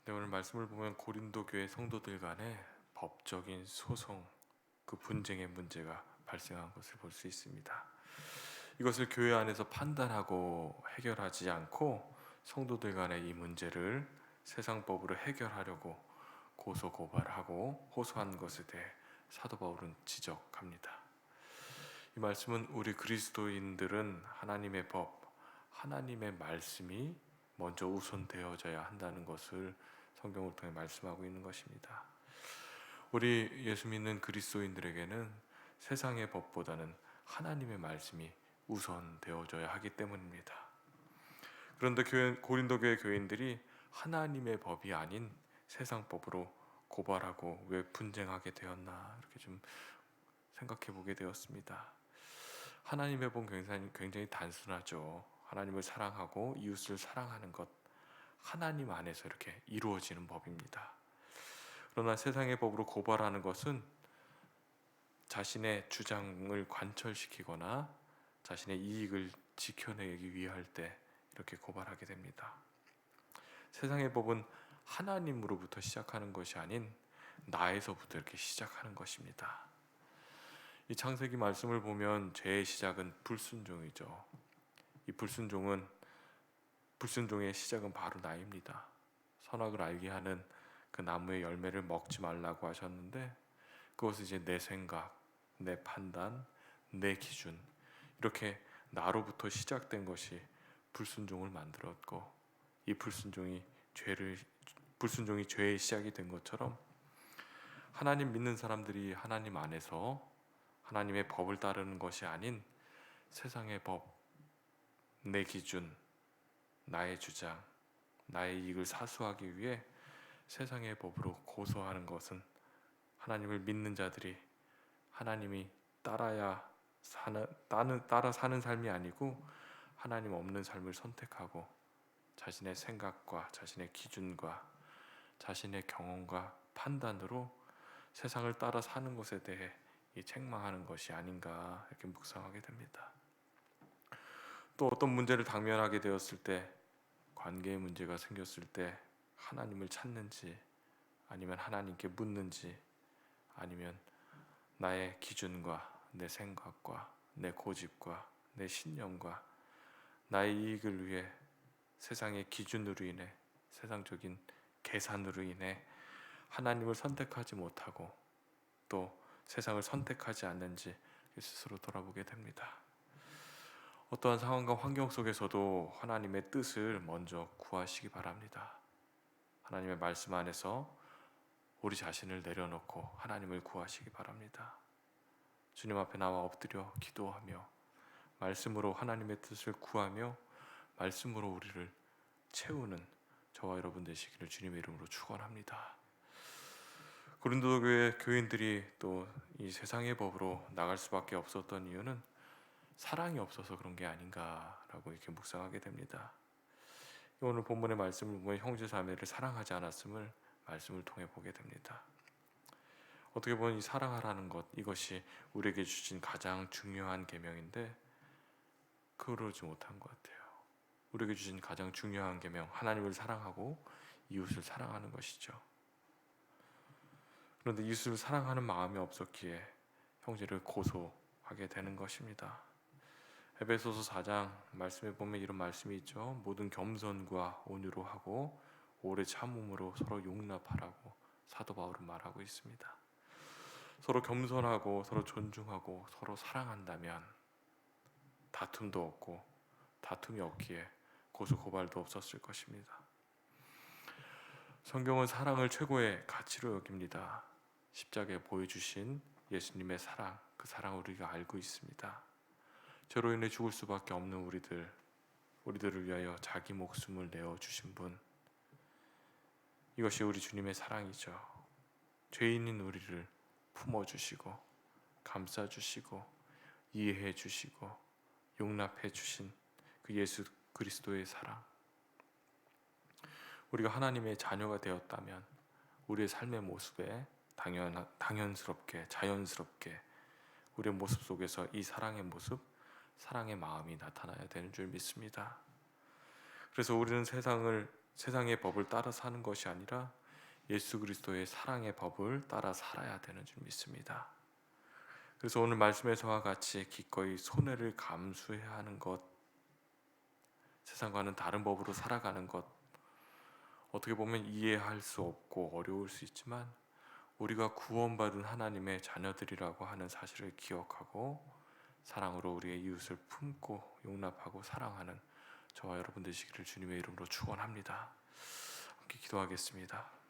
네, 오늘 말씀을 보면 고린도 교회 성도들 간에 법적인 소송, 그 분쟁의 문제가 발생한 것을 볼 수 있습니다. 이것을 교회 안에서 판단하고 해결하지 않고 성도들 간의 이 문제를 세상법으로 해결하려고 고소 고발하고 호소한 것에 대해 사도 바울은 지적합니다. 이 말씀은 우리 그리스도인들은 하나님의 법, 하나님의 말씀이 먼저 우선되어져야 한다는 것을 성경을 통해 말씀하고 있는 것입니다. 우리 예수 믿는 그리스도인들에게는 세상의 법보다는 하나님의 말씀이 우선되어져야 하기 때문입니다. 그런데 고린도 교회 교인들이 하나님의 법이 아닌 세상 법으로 고발하고 왜 분쟁하게 되었나 이렇게 좀 생각해 보게 되었습니다. 하나님의 법 굉장히 단순하죠. 하나님을 사랑하고 이웃을 사랑하는 것, 하나님 안에서 이렇게 이루어지는 법입니다. 그러나 세상의 법으로 고발하는 것은 자신의 주장을 관철시키거나 자신의 이익을 지켜내기 위할 때 이렇게 고발하게 됩니다. 세상의 법은 하나님으로부터 시작하는 것이 아닌 나에서부터 이렇게 시작하는 것입니다. 이 창세기 말씀을 보면 죄의 시작은 불순종이죠. 이 불순종의 시작은 바로 나입니다. 선악을 알게 하는 그 나무의 열매를 먹지 말라고 하셨는데 그것은 이제 내 생각, 내 판단, 내 기준 이렇게 나로부터 시작된 것이 불순종을 만들었고 이 불순종이 죄의 시작이 된 것처럼 하나님 믿는 사람들이 하나님 안에서 하나님의 법을 따르는 것이 아닌 세상의 법, 내 기준, 나의 주장, 나의 이익을 사수하기 위해 세상의 법으로 고소하는 것은 하나님을 믿는 자들이 하나님이 따라 사는 삶이 아니고 하나님 없는 삶을 선택하고 자신의 생각과 자신의 기준과 자신의 경험과 판단으로 세상을 따라 사는 것에 대해 책망하는 것이 아닌가 이렇게 묵상하게 됩니다. 또 어떤 문제를 당면하게 되었을 때, 관계의 문제가 생겼을 때 하나님을 찾는지 아니면 하나님께 묻는지 아니면 나의 기준과 내 생각과 내 고집과 내 신념과 나의 이익을 위해 세상의 기준으로 인해 세상적인 계산으로 인해 하나님을 선택하지 못하고 또 세상을 선택하지 않는지 스스로 돌아보게 됩니다. 어떠한 상황과 환경 속에서도 하나님의 뜻을 먼저 구하시기 바랍니다. 하나님의 말씀 안에서 우리 자신을 내려놓고 하나님을 구하시기 바랍니다. 주님 앞에 나와 엎드려 기도하며 말씀으로 하나님의 뜻을 구하며 말씀으로 우리를 채우는 저와 여러분 되시기를 주님의 이름으로 축원합니다. 고린도 교회 교인들이 또 이 세상의 법으로 나갈 수밖에 없었던 이유는 사랑이 없어서 그런 게 아닌가라고 이렇게 묵상하게 됩니다. 오늘 본문의 말씀을 보면 형제 자매를 사랑하지 않았음을 말씀을 통해 보게 됩니다. 어떻게 보면 이 사랑하라는 것, 이것이 우리에게 주신 가장 중요한 계명인데 그러지 못한 것 같아요. 우리에게 주신 가장 중요한 계명, 하나님을 사랑하고 이웃을 사랑하는 것이죠. 그런데 이웃을 사랑하는 마음이 없었기에 형제를 고소하게 되는 것입니다. 에베소서 4장 말씀에 보면 이런 말씀이 있죠. 모든 겸손과 온유로 하고 오래 참음으로 서로 용납하라고 사도 바울은 말하고 있습니다. 서로 겸손하고 서로 존중하고 서로 사랑한다면 다툼도 없고 다툼이 없기에 고소 고발도 없었을 것입니다. 성경은 사랑을 최고의 가치로 여깁니다. 십자가에 보여주신 예수님의 사랑, 그 사랑을 우리가 알고 있습니다. 저로 인해 죽을 수밖에 없는 우리들을 위하여 자기 목숨을 내어주신 분, 이것이 우리 주님의 사랑이죠. 죄인인 우리를 품어주시고 감싸주시고 이해해주시고 용납해주신 그 예수 그리스도의 사랑, 우리가 하나님의 자녀가 되었다면 우리의 삶의 모습에 당연스럽게 자연스럽게 우리의 모습 속에서 이 사랑의 모습, 사랑의 마음이 나타나야 되는 줄 믿습니다. 그래서 우리는 세상을 세상의 법을 따라 사는 것이 아니라 예수 그리스도의 사랑의 법을 따라 살아야 되는 줄 믿습니다. 그래서 오늘 말씀에서와 같이 기꺼이 손해를 감수해야 하는 것, 세상과는 다른 법으로 살아가는 것, 어떻게 보면 이해할 수 없고 어려울 수 있지만 우리가 구원받은 하나님의 자녀들이라고 하는 사실을 기억하고 사랑으로 우리의 이웃을 품고 용납하고 사랑하는 저와 여러분 되시기를 주님의 이름으로 축원합니다. 함께 기도하겠습니다.